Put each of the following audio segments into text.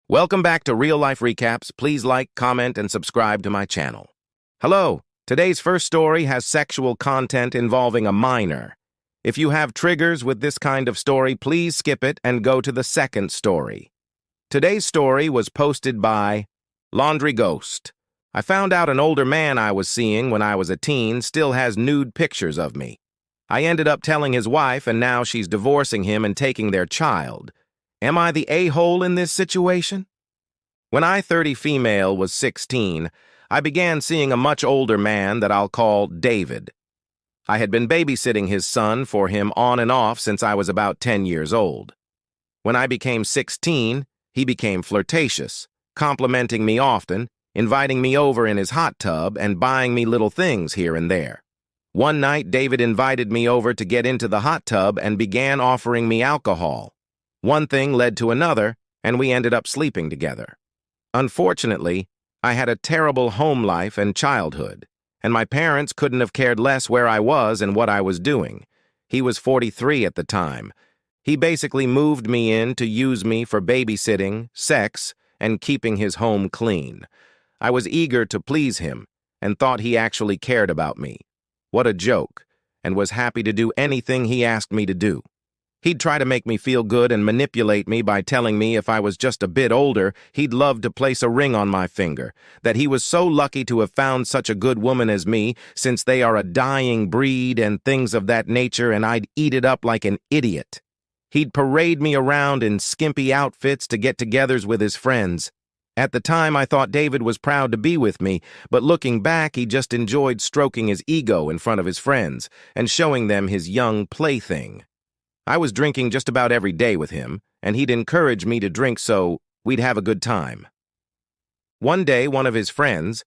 Welcome back to Real Life Recaps. Please like, comment, and subscribe to my channel. Hello, today's first story has sexual content involving a minor. If you have triggers with this kind of story, please skip it and go to the second story. Today's story was posted by Laundry Ghost. I found out an older man I was seeing when I was a teen still has nude pictures of me. I ended up telling his wife, and now she's divorcing him and taking their child. Am I the a-hole in this situation? When I, 30 female, was 16, I began seeing a much older man that I'll call David. I had been babysitting his son for him on and off since I was about 10 years old. When I became 16, he became flirtatious, complimenting me often, inviting me over in his hot tub, and buying me little things here and there. One night, David invited me over to get into the hot tub and began offering me alcohol. One thing led to another, and we ended up sleeping together. Unfortunately, I had a terrible home life and childhood, and my parents couldn't have cared less where I was and what I was doing. He was 43 at the time. He basically moved me in to use me for babysitting, sex, and keeping his home clean. I was eager to please him and thought he actually cared about me. What a joke, and was happy to do anything he asked me to do. He'd try to make me feel good and manipulate me by telling me if I was just a bit older, he'd love to place a ring on my finger, that he was so lucky to have found such a good woman as me, since they are a dying breed and things of that nature, and I'd eat it up like an idiot. He'd parade me around in skimpy outfits to get-togethers with his friends. At the time, I thought David was proud to be with me, but looking back, he just enjoyed stroking his ego in front of his friends and showing them his young plaything. I was drinking just about every day with him, and he'd encourage me to drink so we'd have a good time. One day, one of his friends,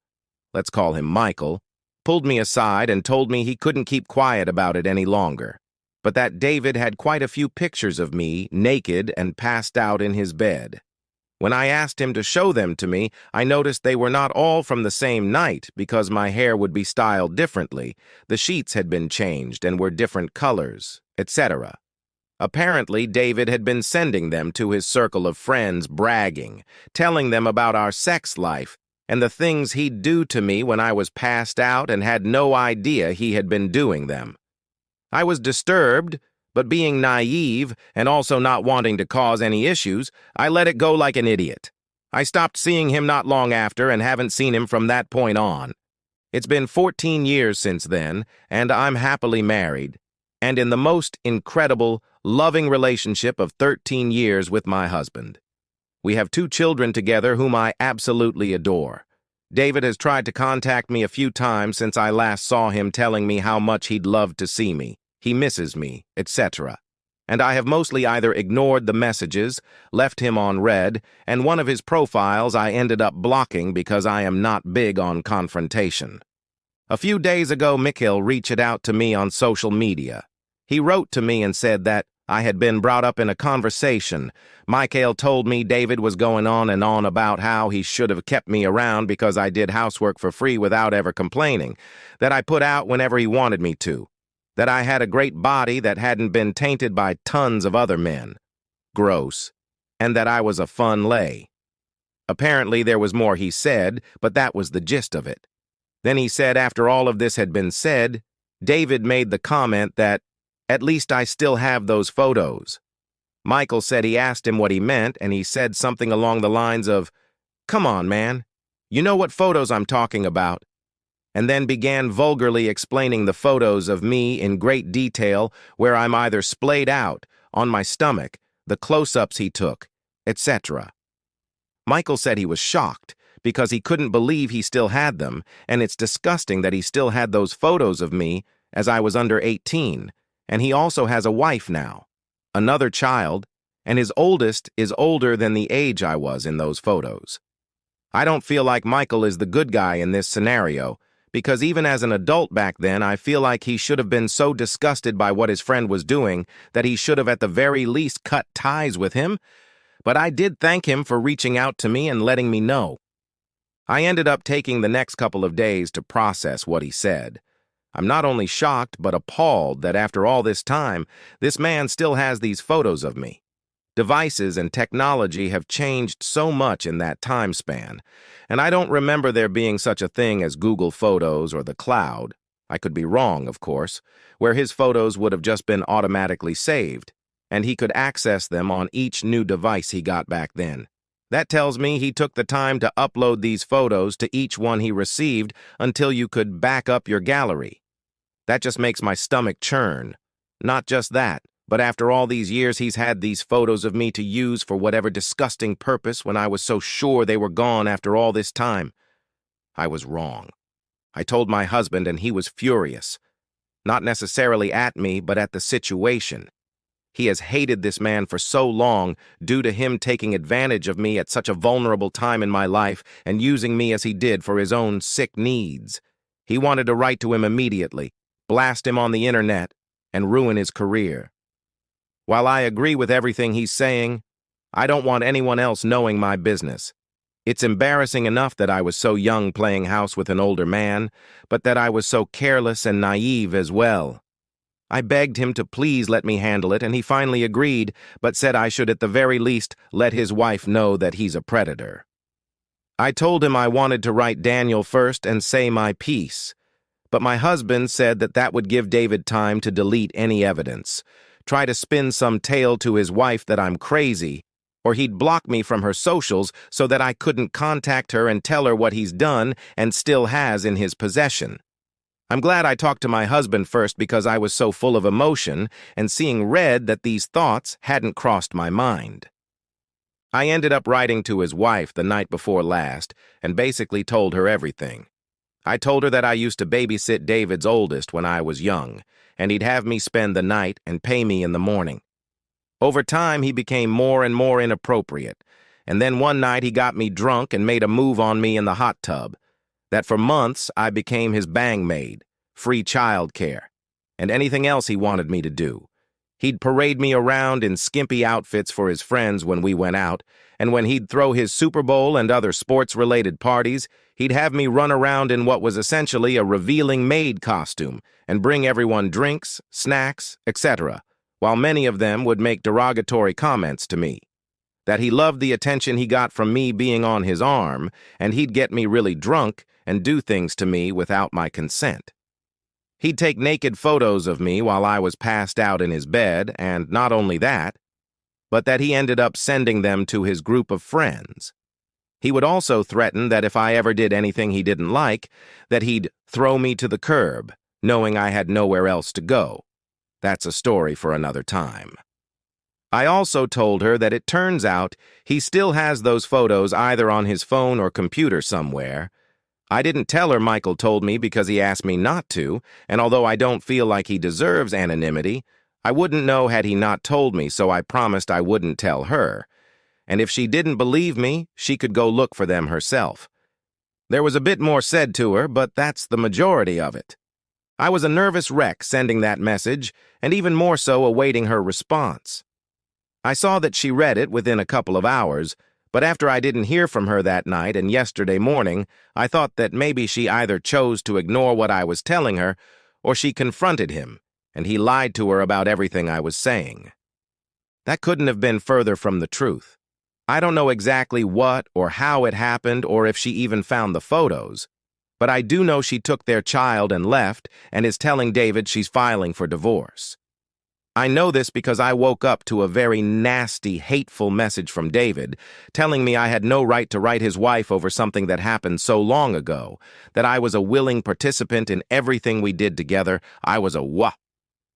let's call him Michael, pulled me aside and told me he couldn't keep quiet about it any longer, but that David had quite a few pictures of me, naked and passed out in his bed. When I asked him to show them to me, I noticed they were not all from the same night because my hair would be styled differently, the sheets had been changed and were different colors, etc. Apparently, David had been sending them to his circle of friends, bragging, telling them about our sex life and the things he'd do to me when I was passed out and had no idea he had been doing them. I was disturbed, but being naive and also not wanting to cause any issues, I let it go like an idiot. I stopped seeing him not long after and haven't seen him from that point on. It's been 14 years since then, and I'm happily married, and in the most incredible, loving relationship of 13 years with my husband. We have 2 children together whom I absolutely adore. David has tried to contact me a few times since I last saw him, telling me how much he'd love to see me, he misses me, etc. And I have mostly either ignored the messages, left him on read, and one of his profiles I ended up blocking because I am not big on confrontation. A few days ago, Mikhail reached out to me on social media. He wrote to me and said that I had been brought up in a conversation. Mikhail told me David was going on and on about how he should have kept me around because I did housework for free without ever complaining, that I put out whenever he wanted me to, that I had a great body that hadn't been tainted by tons of other men. Gross. And that I was a fun lay. Apparently there was more he said, but that was the gist of it. Then he said after all of this had been said, David made the comment that, at least I still have those photos. Michael said he asked him what he meant, and he said something along the lines of, "Come on, man. You know what photos I'm talking about." And then began vulgarly explaining the photos of me in great detail, where I'm either splayed out, on my stomach, the close-ups he took, etc. Michael said he was shocked because he couldn't believe he still had them, and it's disgusting that he still had those photos of me as I was under 18. And he also has a wife now, another child, and his oldest is older than the age I was in those photos. I don't feel like Michael is the good guy in this scenario, because even as an adult back then, I feel like he should have been so disgusted by what his friend was doing that he should have at the very least cut ties with him, but I did thank him for reaching out to me and letting me know. I ended up taking the next couple of days to process what he said. I'm not only shocked, but appalled that after all this time, this man still has these photos of me. Devices and technology have changed so much in that time span, and I don't remember there being such a thing as Google Photos or the cloud. I could be wrong, of course, where his photos would have just been automatically saved, and he could access them on each new device he got back then. That tells me he took the time to upload these photos to each one he received until you could back up your gallery. That just makes my stomach churn. Not just that, but after all these years he's had these photos of me to use for whatever disgusting purpose when I was so sure they were gone after all this time. I was wrong. I told my husband and he was furious. Not necessarily at me, but at the situation. He has hated this man for so long due to him taking advantage of me at such a vulnerable time in my life and using me as he did for his own sick needs. He wanted to write to him immediately, blast him on the internet, and ruin his career. While I agree with everything he's saying, I don't want anyone else knowing my business. It's embarrassing enough that I was so young playing house with an older man, but that I was so careless and naive as well. I begged him to please let me handle it, and he finally agreed, but said I should at the very least let his wife know that he's a predator. I told him I wanted to write Daniel first and say my piece, but my husband said that that would give David time to delete any evidence, try to spin some tale to his wife that I'm crazy, or he'd block me from her socials so that I couldn't contact her and tell her what he's done and still has in his possession. I'm glad I talked to my husband first because I was so full of emotion and seeing red that these thoughts hadn't crossed my mind. I ended up writing to his wife the night before last and basically told her everything. I told her that I used to babysit David's oldest when I was young, and he'd have me spend the night and pay me in the morning. Over time, he became more and more inappropriate, and then one night he got me drunk and made a move on me in the hot tub. That for months I became his bang maid, free child care, and anything else he wanted me to do. He'd parade me around in skimpy outfits for his friends when we went out, and when he'd throw his Super Bowl and other sports-related parties, he'd have me run around in what was essentially a revealing maid costume and bring everyone drinks, snacks, etc., while many of them would make derogatory comments to me. That he loved the attention he got from me being on his arm, and he'd get me really drunk and do things to me without my consent. He'd take naked photos of me while I was passed out in his bed, and not only that, but that he ended up sending them to his group of friends. He would also threaten that if I ever did anything he didn't like, that he'd throw me to the curb, knowing I had nowhere else to go. That's a story for another time. I also told her that it turns out he still has those photos either on his phone or computer somewhere. I didn't tell her Michael told me because he asked me not to, and although I don't feel like he deserves anonymity, I wouldn't know had he not told me, so I promised I wouldn't tell her. And if she didn't believe me, she could go look for them herself. There was a bit more said to her, but that's the majority of it. I was a nervous wreck sending that message, and even more so awaiting her response. I saw that she read it within a couple of hours, but after I didn't hear from her that night and yesterday morning, I thought that maybe she either chose to ignore what I was telling her, or she confronted him, and he lied to her about everything I was saying. That couldn't have been further from the truth. I don't know exactly what or how it happened or if she even found the photos, but I do know she took their child and left and is telling David she's filing for divorce. I know this because I woke up to a very nasty, hateful message from David telling me I had no right to write his wife over something that happened so long ago, that I was a willing participant in everything we did together. I was a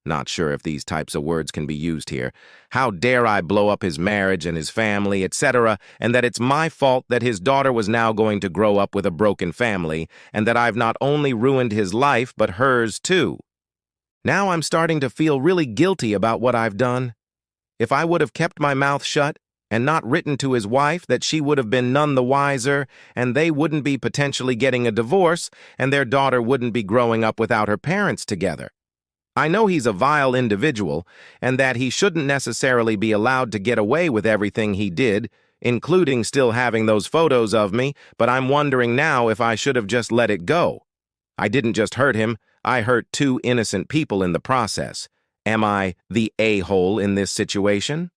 not sure if these types of words can be used here. How dare I blow up his marriage and his family, etc., and that it's my fault that his daughter was now going to grow up with a broken family, and that I've not only ruined his life, but hers too. Now I'm starting to feel really guilty about what I've done. If I would have kept my mouth shut and not written to his wife, that she would have been none the wiser, and they wouldn't be potentially getting a divorce, and their daughter wouldn't be growing up without her parents together. I know he's a vile individual, and that he shouldn't necessarily be allowed to get away with everything he did, including still having those photos of me, but I'm wondering now if I should have just let it go. I didn't just hurt him, I hurt two innocent people in the process. Am I the a-hole in this situation?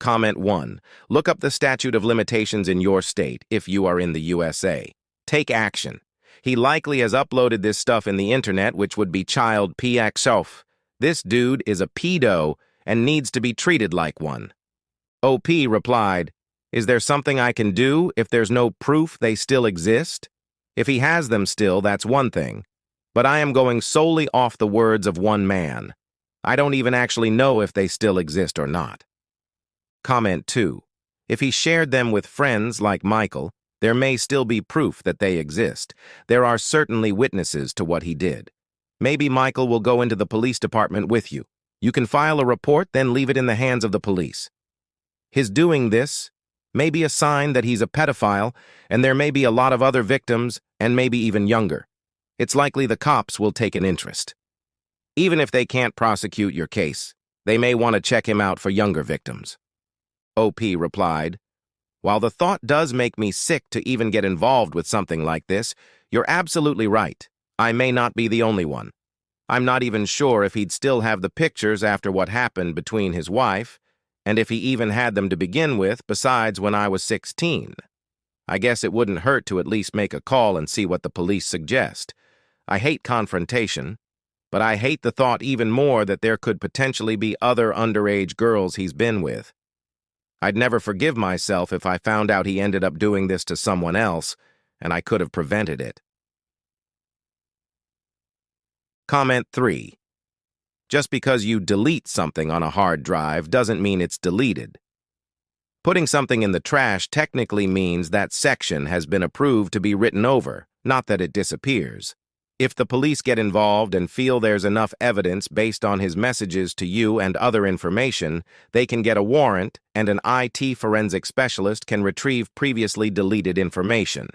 Comment 1. Look up the statute of limitations in your state if you are in the USA. Take action. He likely has uploaded this stuff in the internet, which would be child PXOF. This dude is a pedo and needs to be treated like one. OP replied, "Is there something I can do if there's no proof they still exist? If he has them still, that's one thing. But I am going solely off the words of one man. I don't even actually know if they still exist or not." Comment 2. If he shared them with friends like Michael, there may still be proof that they exist. There are certainly witnesses to what he did. Maybe Michael will go into the police department with you. You can file a report, then leave it in the hands of the police. His doing this may be a sign that he's a pedophile, and there may be a lot of other victims, and maybe even younger. It's likely the cops will take an interest. Even if they can't prosecute your case, they may want to check him out for younger victims. OP replied, "While the thought does make me sick to even get involved with something like this, you're absolutely right. I may not be the only one. I'm not even sure if he'd still have the pictures after what happened between his wife, and if he even had them to begin with besides when I was 16. I guess it wouldn't hurt to at least make a call and see what the police suggest. I hate confrontation, but I hate the thought even more that there could potentially be other underage girls he's been with. I'd never forgive myself if I found out he ended up doing this to someone else, and I could have prevented it." Comment 3. Just because you delete something on a hard drive doesn't mean it's deleted. Putting something in the trash technically means that section has been approved to be written over, not that it disappears. If the police get involved and feel there's enough evidence based on his messages to you and other information, they can get a warrant, and an IT forensic specialist can retrieve previously deleted information.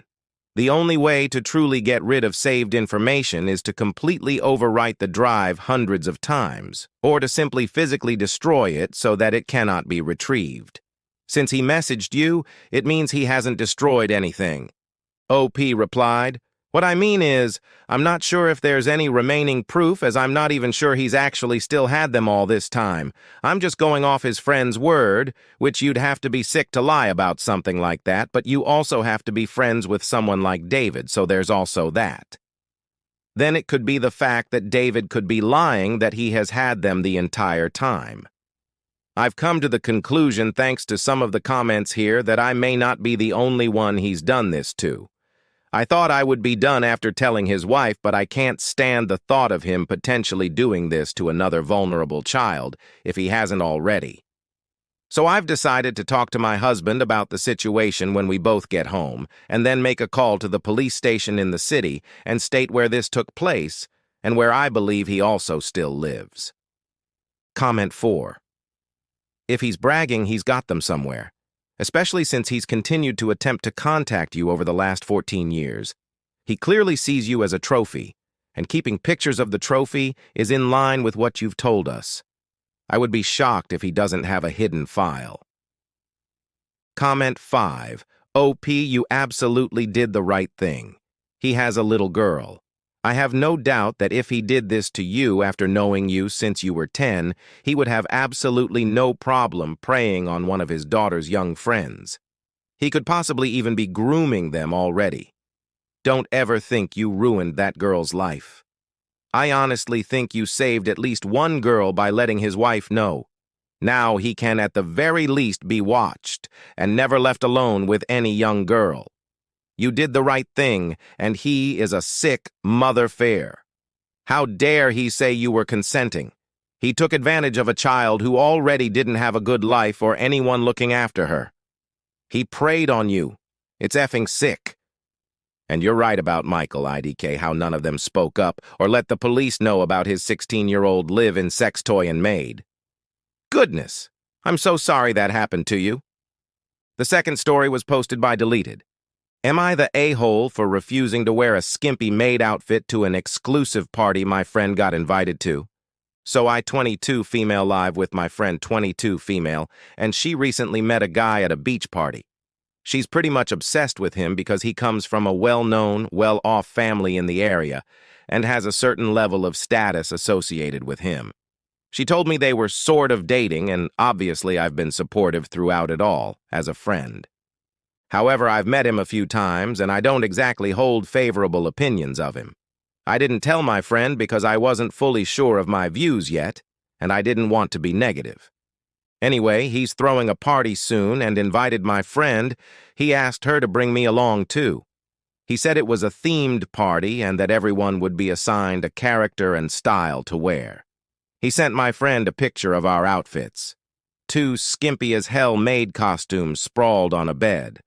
The only way to truly get rid of saved information is to completely overwrite the drive hundreds of times, or to simply physically destroy it so that it cannot be retrieved. Since he messaged you, it means he hasn't destroyed anything. OP replied, "What I mean is, I'm not sure if there's any remaining proof, as I'm not even sure he's actually still had them all this time. I'm just going off his friend's word, which you'd have to be sick to lie about something like that, but you also have to be friends with someone like David, so there's also that. Then it could be the fact that David could be lying that he has had them the entire time. I've come to the conclusion, thanks to some of the comments here, that I may not be the only one he's done this to. I thought I would be done after telling his wife, but I can't stand the thought of him potentially doing this to another vulnerable child, if he hasn't already. So I've decided to talk to my husband about the situation when we both get home, and then make a call to the police station in the city and state where this took place, and where I believe he also still lives." Comment 4. If he's bragging, he's got them somewhere, especially since he's continued to attempt to contact you over the last 14 years. He clearly sees you as a trophy, and keeping pictures of the trophy is in line with what you've told us. I would be shocked if he doesn't have a hidden file. Comment 5. OP, you absolutely did the right thing. He has a little girl. I have no doubt that if he did this to you after knowing you since you were 10, he would have absolutely no problem preying on one of his daughter's young friends. He could possibly even be grooming them already. Don't ever think you ruined that girl's life. I honestly think you saved at least one girl by letting his wife know. Now he can at the very least be watched and never left alone with any young girl. You did the right thing, and he is a sick mother-fair. How dare he say you were consenting? He took advantage of a child who already didn't have a good life or anyone looking after her. He preyed on you. It's effing sick. And you're right about Michael, IDK, how none of them spoke up or let the police know about his 16-year-old live-in sex toy and maid. Goodness, I'm so sorry that happened to you. The second story was posted by Deleted. Am I the a-hole for refusing to wear a skimpy maid outfit to an exclusive party my friend got invited to? So I 22 female live with my friend 22 female, and she recently met a guy at a beach party. She's pretty much obsessed with him because he comes from a well-known, well-off family in the area and has a certain level of status associated with him. She told me they were sort of dating, and obviously I've been supportive throughout it all, as a friend. However, I've met him a few times, and I don't exactly hold favorable opinions of him. I didn't tell my friend because I wasn't fully sure of my views yet, and I didn't want to be negative. Anyway, he's throwing a party soon and invited my friend. He asked her to bring me along too. He said it was a themed party and that everyone would be assigned a character and style to wear. He sent my friend a picture of our outfits. 2 skimpy-as-hell maid costumes sprawled on a bed.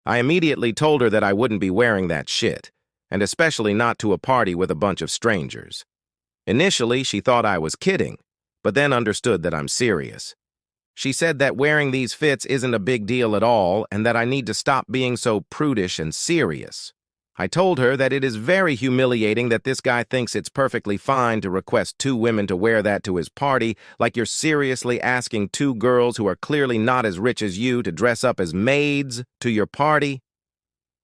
I immediately told her that I wouldn't be wearing that shit, and especially not to a party with a bunch of strangers. Initially, she thought I was kidding, but then understood that I'm serious. She said that wearing these fits isn't a big deal at all and that I need to stop being so prudish and serious. I told her that it is very humiliating that this guy thinks it's perfectly fine to request 2 women to wear that to his party, like you're seriously asking 2 girls who are clearly not as rich as you to dress up as maids to your party.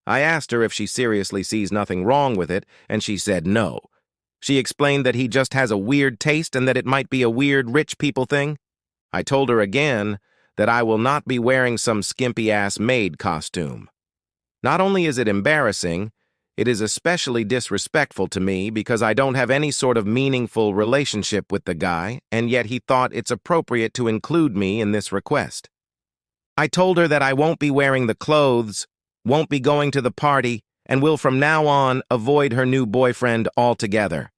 I asked her if she seriously sees nothing wrong with it, and she said no. She explained that he just has a weird taste and that it might be a weird rich people thing. I told her again that I will not be wearing some skimpy-ass maid costume. Not only is it embarrassing, it is especially disrespectful to me because I don't have any sort of meaningful relationship with the guy, and yet he thought it's appropriate to include me in this request. I told her that I won't be wearing the clothes, won't be going to the party, and will from now on avoid her new boyfriend altogether.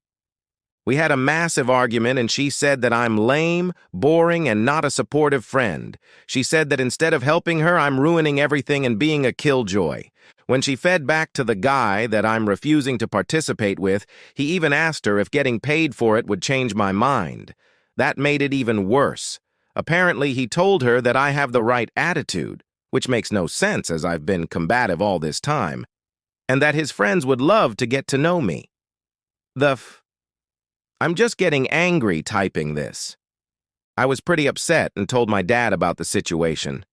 We had a massive argument, and she said that I'm lame, boring, and not a supportive friend. She said that instead of helping her, I'm ruining everything and being a killjoy. When she fed back to the guy that I'm refusing to participate with, he even asked her if getting paid for it would change my mind. That made it even worse. Apparently, he told her that I have the right attitude, which makes no sense as I've been combative all this time, and that his friends would love to get to know me. I'm just getting angry typing this. I was pretty upset and told my dad about the situation.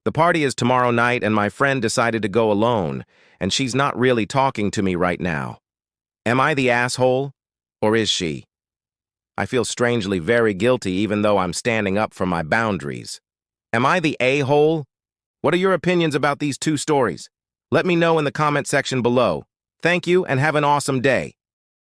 The party is tomorrow night and my friend decided to go alone, and she's not really talking to me right now. Am I the asshole, or is she? I feel strangely very guilty even though I'm standing up for my boundaries. Am I the a-hole? What are your opinions about these 2 stories? Let me know in the comment section below. Thank you and have an awesome day.